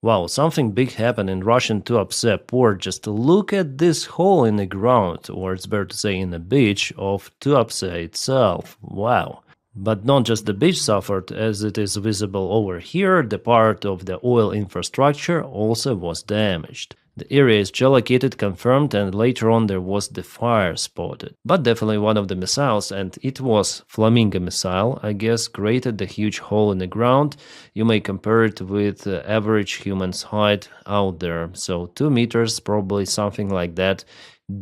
Wow, something big happened in Russian Tuapse port. Just look at this hole in the ground, or it's better to say in the beach of Tuapse itself. Wow. But not just the beach suffered, as it is visible over here, the part of the oil infrastructure also was damaged. The area is geolocated, confirmed, and later on there was the fire spotted. But definitely one of the missiles, and it was Flamingo missile, I guess, created the huge hole in the ground. You may compare it with the average human's height out there, so 2 meters, probably something like that,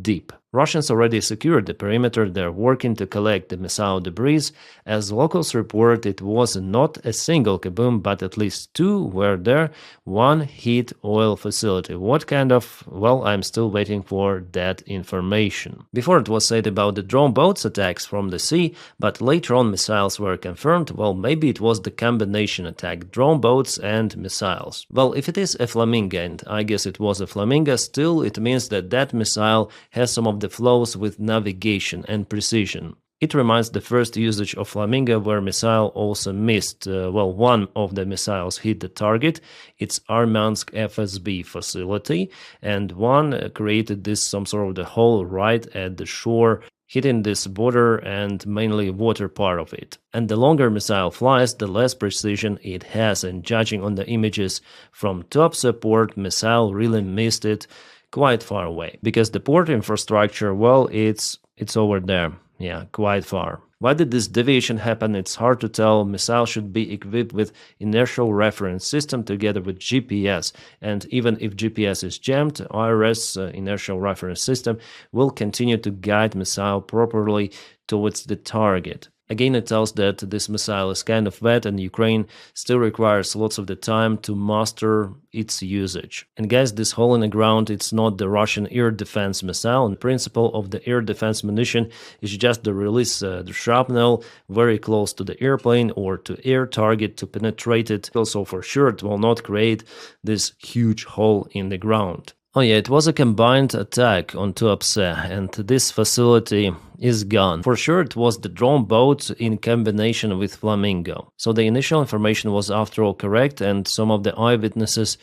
deep. Russians already secured the perimeter. They're working to collect the missile debris. As locals report, it was not a single kaboom, but at least 2 were there. One hit oil facility. What kind of? Well, I'm still waiting for that information. Before it was said about the drone boats attacks from the sea, but later on missiles were confirmed. Well, maybe it was the combination attack, drone boats and missiles. Well, if it is a Flamingo, and I guess it was a Flamingo, still it means that that missile has some of the flaws with navigation and precision. It reminds the first usage of Flamingo where missile also missed. One of the missiles hit the target, its Armyansk FSB facility, and one created some sort of the hole right at the shore, hitting this border and mainly water part of it. And the longer missile flies, the less precision it has, and judging on the images from Tuapse port, missile really missed it quite far away, because the port infrastructure, well, it's over there. Yeah, quite far. Why did this deviation happen? It's hard to tell. Missile should be equipped with inertial reference system together with GPS, and even if GPS is jammed, IRS, inertial reference system, will continue to guide missile properly towards the target. Again, it tells that this missile is kind of wet and Ukraine still requires lots of the time to master its usage. And guys, this hole in the ground, it's not the Russian air defense missile. The principle of the air defense munition is just to release the shrapnel very close to the airplane or to air target to penetrate it. Also, for sure, it will not create this huge hole in the ground. Oh yeah, it was a combined attack on Tuapse, and this facility is gone. For sure, it was the drone boat in combination with Flamingo. So the initial information was after all correct, and some of the eyewitnesses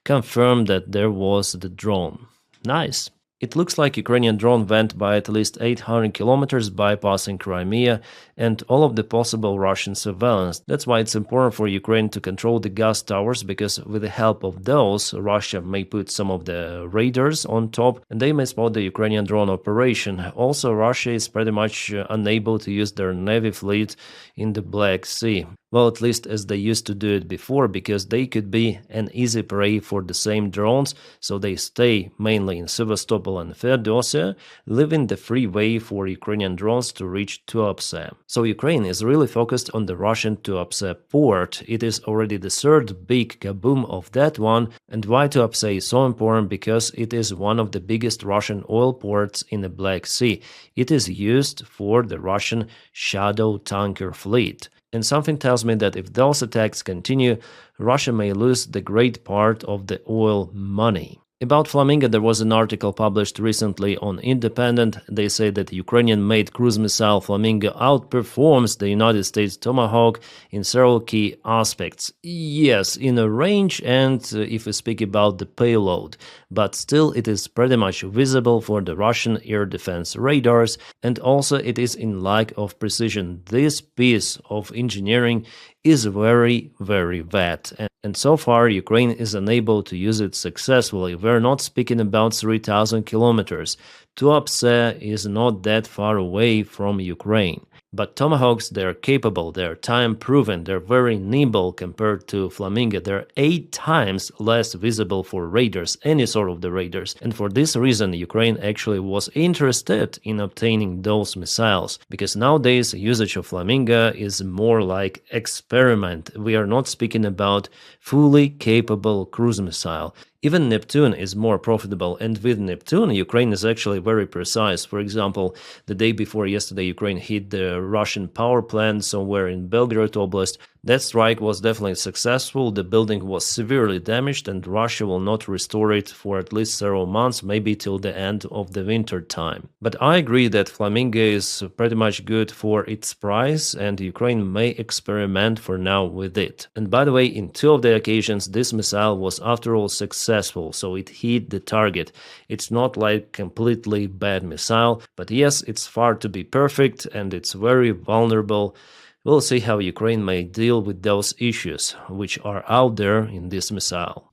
confirmed that there was the drone. Nice. It looks like Ukrainian drone went by at least 800 kilometers, bypassing Crimea and all of the possible Russian surveillance. That's why it's important for Ukraine to control the gas towers, because with the help of those, Russia may put some of the radars on top and they may spot the Ukrainian drone operation. Also, Russia is pretty much unable to use their Navy fleet in the Black Sea. Well, at least as they used to do it before, because they could be an easy prey for the same drones, so they stay mainly in Sevastopol and Feodosia, leaving the free way for Ukrainian drones to reach Tuapse. So Ukraine is really focused on the Russian Tuapse port. It is already the third big kaboom of that one. And why Tuapse is so important? Because it is one of the biggest Russian oil ports in the Black Sea. It is used for the Russian shadow tanker fleet. And something tells me that if those attacks continue, Russia may lose the great part of the oil money. About Flamingo, there was an article published recently on Independent. They say that Ukrainian-made cruise missile Flamingo outperforms the United States Tomahawk in several key aspects. Yes, in a range and if we speak about the payload, but still it is pretty much visible for the Russian air defense radars, and also it is in lack of precision. This piece of engineering is very, very bad. And so far, Ukraine is unable to use it successfully. We're not speaking about 3,000 kilometers. Tuapse is not that far away from Ukraine. But Tomahawks, they're capable, they're time-proven, they're very nimble compared to Flamingo. They're 8 times less visible for radars, any sort of the radars. And for this reason, Ukraine actually was interested in obtaining those missiles. Because nowadays, usage of Flamingo is more like experiment. We are not speaking about fully capable cruise missile. Even Neptune is more profitable, and with Neptune, Ukraine is actually very precise. For example, the day before yesterday, Ukraine hit the Russian power plant somewhere in Belgorod Oblast. That strike was definitely successful. The building was severely damaged, and Russia will not restore it for at least several months, maybe till the end of the winter time. But I agree that Flamingo is pretty much good for its price, and Ukraine may experiment for now with it. And by the way, in two of the occasions, this missile was after all successful, so it hit the target. It's not like completely bad missile, but yes, it's far to be perfect, and it's very vulnerable. We'll see how Ukraine may deal with those issues, which are out there in this missile.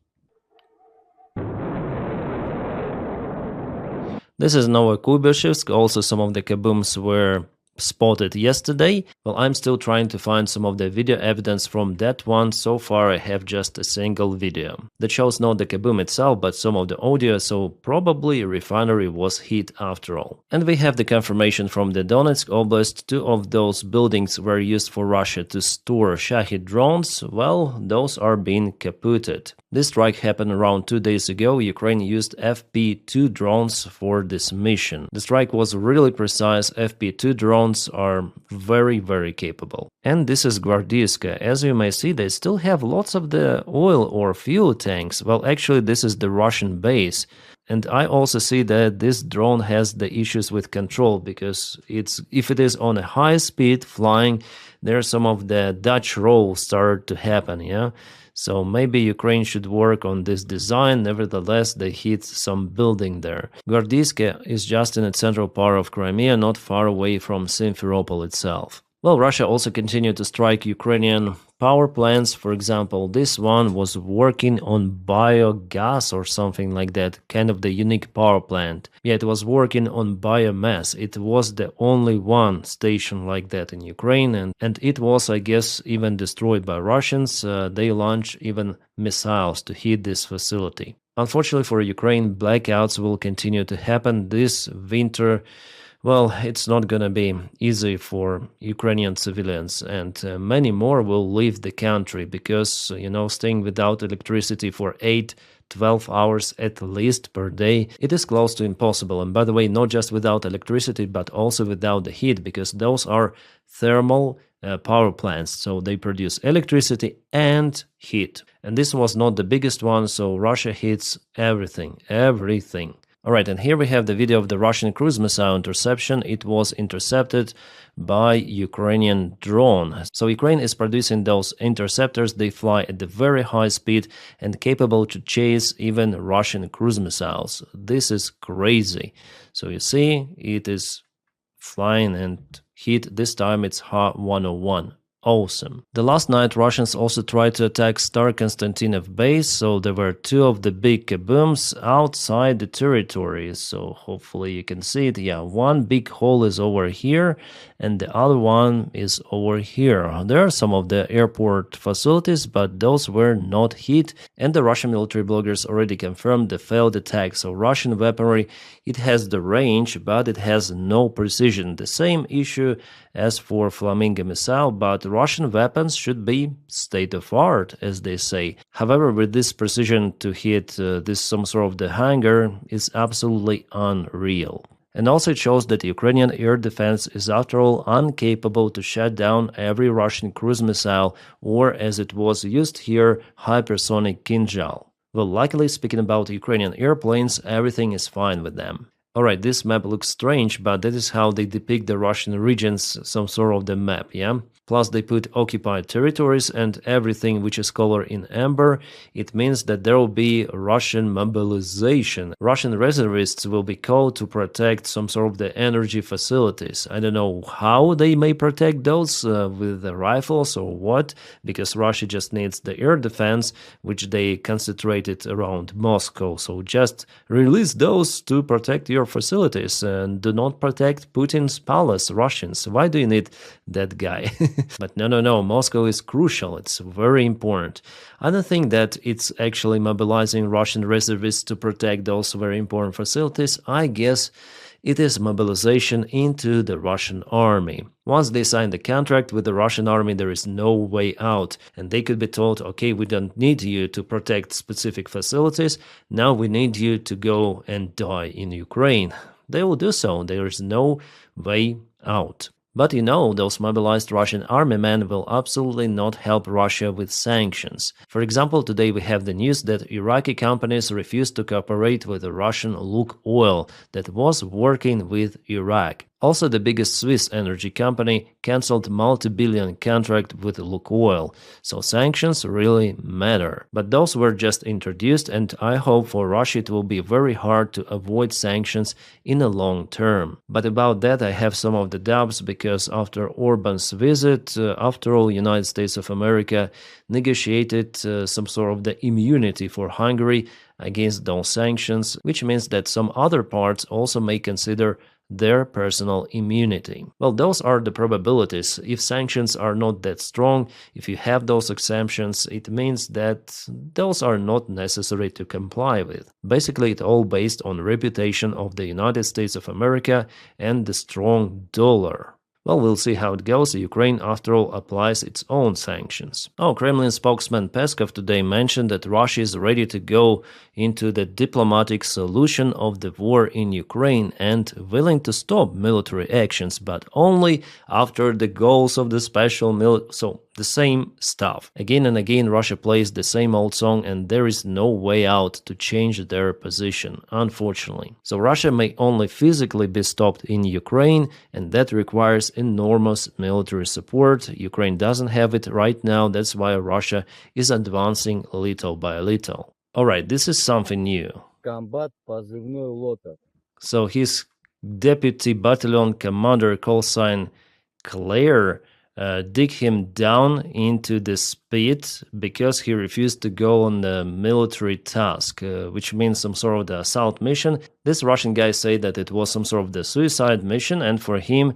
This is Novokubeshevsk. Also, some of the kabooms were spotted yesterday. Well, I'm still trying to find some of the video evidence from that one. So far I have just a single video that shows not the kaboom itself but some of the audio, so probably a refinery was hit after all. And we have the confirmation from the Donetsk Oblast. Two of those buildings were used for Russia to store Shahid drones. Well, those are being kaputted. This strike happened around 2 days ago. Ukraine used FP2 drones for this mission. The strike was really precise. FP2 drones are very capable. And this is Gvardiiska. As you may see, they still have lots of the oil or fuel tanks. Well, actually, this is the Russian base. And I also see that this drone has the issues with control, because if it is on a high speed flying, there some of the Dutch rolls start to happen, yeah? So maybe Ukraine should work on this design. Nevertheless, they hit some building there. Gvardiiska is just in the central part of Crimea, not far away from Simferopol itself. Well, Russia also continued to strike Ukrainian power plants. For example, this one was working on biogas or something like that, kind of the unique power plant. Yeah, it was working on biomass. It was the only one station like that in Ukraine, and it was, I guess, even destroyed by Russians. They launched even missiles to hit this facility. Unfortunately for Ukraine, blackouts will continue to happen this winter. Well, it's not gonna be easy for Ukrainian civilians, and many more will leave the country because, staying without electricity for 8-12 hours at least per day, it is close to impossible. And by the way, not just without electricity, but also without the heat, because those are thermal power plants, so they produce electricity and heat. And this was not the biggest one, so Russia hits everything. Alright, and here we have the video of the Russian cruise missile interception. It was intercepted by Ukrainian drone. So Ukraine is producing those interceptors. They fly at a very high speed and capable to chase even Russian cruise missiles. This is crazy. So you see, it is flying and hit. This time it's Ha-101. Awesome. The last night, Russians also tried to attack Star Konstantinov base, so there were two of the big kabooms outside the territory, so hopefully you can see it. Yeah, one big hole is over here, and the other one is over here. There are some of the airport facilities, but those were not hit, and the Russian military bloggers already confirmed the failed attack. So Russian weaponry, it has the range, but it has no precision. The same issue as for Flamingo missile, but Russian weapons should be state-of-art, as they say. However, with this precision to hit some sort of the hangar is absolutely unreal. And also it shows that Ukrainian air defense is after all incapable to shut down every Russian cruise missile, or as it was used here, hypersonic Kinjal. Well, luckily, speaking about Ukrainian airplanes, everything is fine with them. Alright, this map looks strange, but that is how they depict the Russian regions, some sort of the map, yeah? Plus they put occupied territories and everything which is colored in amber. It means that there will be Russian mobilization. Russian reservists will be called to protect some sort of the energy facilities. I don't know how they may protect those, with the rifles or what, because Russia just needs the air defense, which they concentrated around Moscow. So just release those to protect your facilities and do not protect Putin's palace, Russians. Why do you need that guy? But no, Moscow is crucial. It's very important. I don't think that it's actually mobilizing Russian reservists to protect those very important facilities. I guess it is mobilization into the Russian army. Once they sign the contract with the Russian army, there is no way out. And they could be told, okay, we don't need you to protect specific facilities. Now we need you to go and die in Ukraine. They will do so. There is no way out. But those mobilized Russian army men will absolutely not help Russia with sanctions. For example, today we have the news that Iraqi companies refused to cooperate with the Russian Lukoil that was working with Iraq. Also, the biggest Swiss energy company cancelled multi-billion contract with Lukoil, so sanctions really matter. But those were just introduced, and I hope for Russia it will be very hard to avoid sanctions in the long term. But about that I have some of the doubts, because after Orban's visit, after all, United States of America negotiated some sort of the immunity for Hungary against those sanctions, which means that some other parts also may consider their personal immunity. Well, those are the probabilities. If sanctions are not that strong, if you have those exemptions, it means that those are not necessary to comply with. Basically, it's all based on reputation of the United States of America and the strong dollar. Well, we'll see how it goes. Ukraine, after all, applies its own sanctions. Kremlin spokesman Peskov today mentioned that Russia is ready to go into the diplomatic solution of the war in Ukraine and willing to stop military actions, but only after the goals of the special so the same stuff. Again and again, Russia plays the same old song, and there is no way out to change their position, unfortunately. So Russia may only physically be stopped in Ukraine, and that requires enormous military support. Ukraine doesn't have it right now, that's why Russia is advancing little by little. Alright, this is something new. Комбат позывной Лотов. So his deputy battalion commander, call sign Claire, dig him down into the pit because he refused to go on the military task, which means some sort of the assault mission. This Russian guy said that it was some sort of the suicide mission, and for him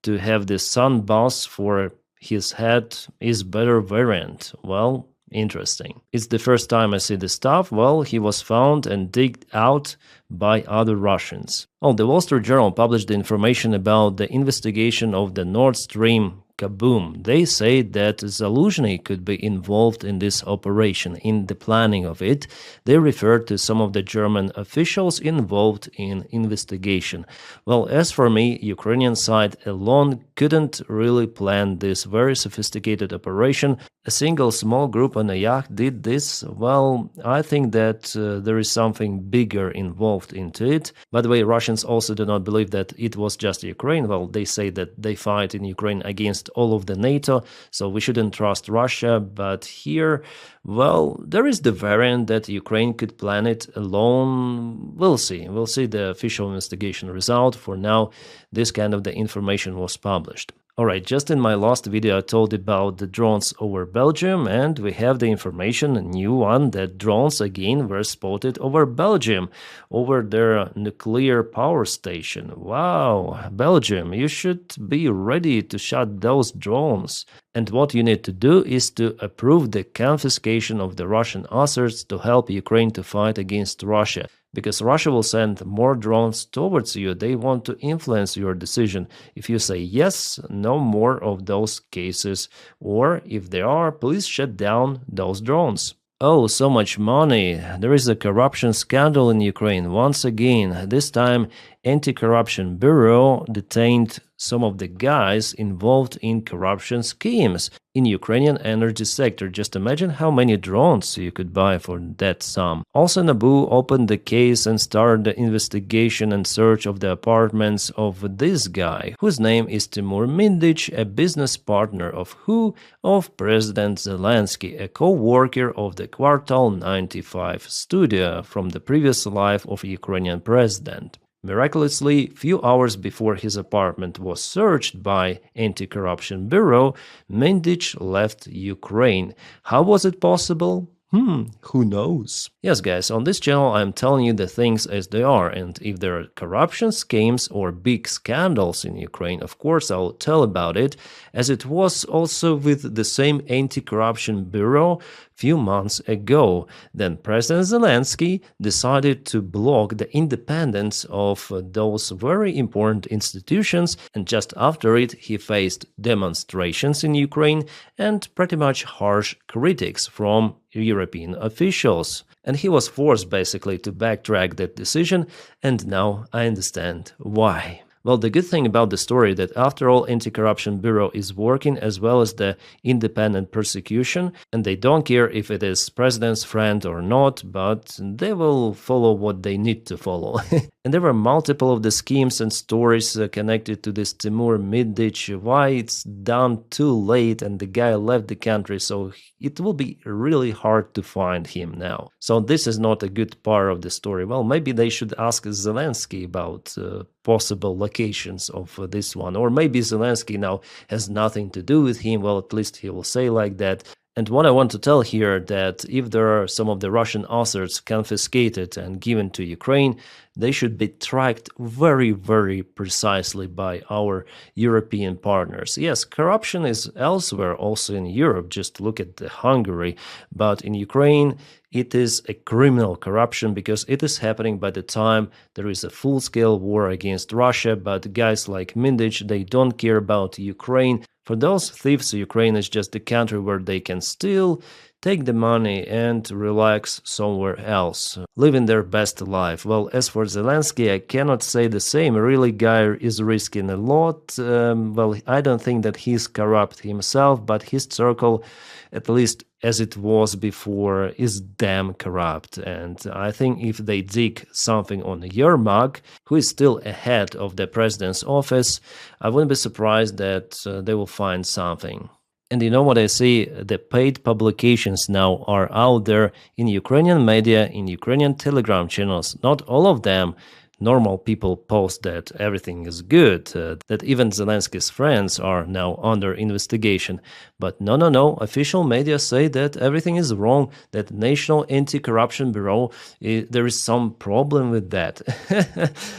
to have the sun boss for his head is better variant. Well, interesting. It's the first time I see this stuff. Well, he was found and digged out by other Russians. The Wall Street Journal published the information about the investigation of the Nord Stream kaboom. They say that Zaluzhny could be involved in this operation, in the planning of it. They referred to some of the German officials involved in investigation. Well, as for me, Ukrainian side alone couldn't really plan this very sophisticated operation. A single small group on a yacht did this. Well, I think that there is something bigger involved into it. By the way, Russians also do not believe that it was just Ukraine. Well, they say that they fight in Ukraine against all of the NATO, so we shouldn't trust Russia. But here, well, there is the variant that Ukraine could plan it alone. We'll see. We'll see the official investigation result. For now, this kind of the information was published. Alright, just in my last video I told about the drones over Belgium, and we have the information, a new one, that drones again were spotted over Belgium, over their nuclear power station. Wow, Belgium, you should be ready to shut those drones. And what you need to do is to approve the confiscation of the Russian assets to help Ukraine to fight against Russia. Because Russia will send more drones towards you. They want to influence your decision. If you say yes, no more of those cases. Or if there are, please shut down those drones. Oh, so much money. There is a corruption scandal in Ukraine. Once again, this time Anti-Corruption Bureau detained some of the guys involved in corruption schemes in Ukrainian energy sector. Just imagine how many drones you could buy for that sum. Also, NABU opened the case and started the investigation and search of the apartments of this guy, whose name is Timur Mindic, a business partner of who? Of President Zelensky, a co-worker of the Kvartal 95 studio from the previous life of Ukrainian president. Miraculously, few hours before his apartment was searched by Anti-Corruption Bureau, Mindic left Ukraine. How was it possible? Who knows? Yes, guys, on this channel I'm telling you the things as they are, and if there are corruption schemes or big scandals in Ukraine, of course I'll tell about it, as it was also with the same Anti-Corruption Bureau few months ago. Then President Zelensky decided to block the independence of those very important institutions, and just after it he faced demonstrations in Ukraine and pretty much harsh critics from European officials. And he was forced basically to backtrack that decision, and now I understand why. Well, the good thing about the story that after all, Anti-Corruption Bureau is working as well as the independent prosecution, and they don't care if it is president's friend or not, but they will follow what they need to follow. And there were multiple of the schemes and stories connected to this Timur Middic, why it's done too late and the guy left the country, so it will be really hard to find him now. So this is not a good part of the story. Well, maybe they should ask Zelensky about possible locations of this one, or maybe Zelensky now has nothing to do with him. Well, at least he will say like that. And what I want to tell here that if there are some of the Russian assets confiscated and given to Ukraine, they should be tracked very, very precisely by our European partners. Yes, corruption is elsewhere, also in Europe. Just look at Hungary. But in Ukraine, it is a criminal corruption because it is happening by the time there is a full-scale war against Russia. But guys like Middic, they don't care about Ukraine. For those thieves, Ukraine is just a country where they can steal, take the money and relax somewhere else, living their best life. Well, as for Zelensky, I cannot say the same. Really, guy is risking a lot. Well, I don't think that he's corrupt himself, but his circle, at least as it was before, is damn corrupt. And I think if they dig something on Yermak, who is still ahead of the president's office, I wouldn't be surprised that they will find something. And you know what I see? The paid publications now are out there in Ukrainian media, in Ukrainian Telegram channels. Not all of them. Normal people post that everything is good, that even Zelensky's friends are now under investigation. But no, official media say that everything is wrong, that National Anti-Corruption Bureau, there is some problem with that.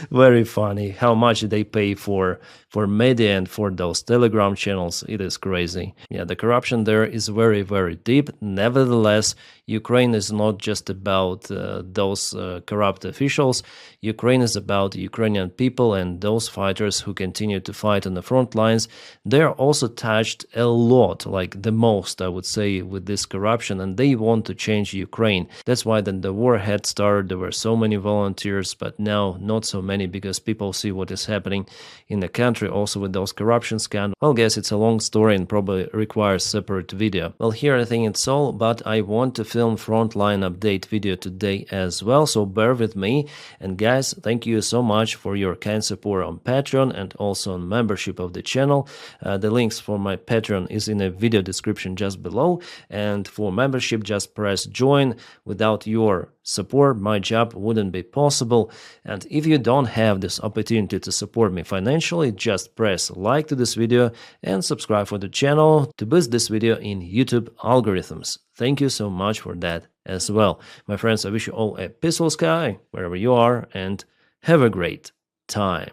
Very funny how much they pay for media and for those Telegram channels. It is crazy. Yeah, the corruption there is very, very deep. Nevertheless, Ukraine is not just about those corrupt officials. Ukraine is about Ukrainian people and those fighters who continue to fight on the front lines. They are also touched a lot, like the most, I would say, with this corruption, and they want to change Ukraine. That's why then the war had started. There were so many volunteers, but now not so many because people see what is happening in the country also with those corruption scandals. Well, guess it's a long story and probably requires separate video. Well, here I think it's all, but I want to film frontline update video today as well, so bear with me. And guys, thank you so much for your kind support on Patreon and also on membership of the channel. The links for my Patreon is in the video description just below, and for membership just press join. Without your support, my job wouldn't be possible. And if you don't have this opportunity to support me financially, just press like to this video and subscribe for the channel to boost this video in YouTube algorithms. Thank you so much for that as well. My friends, I wish you all a peaceful sky wherever you are and have a great time.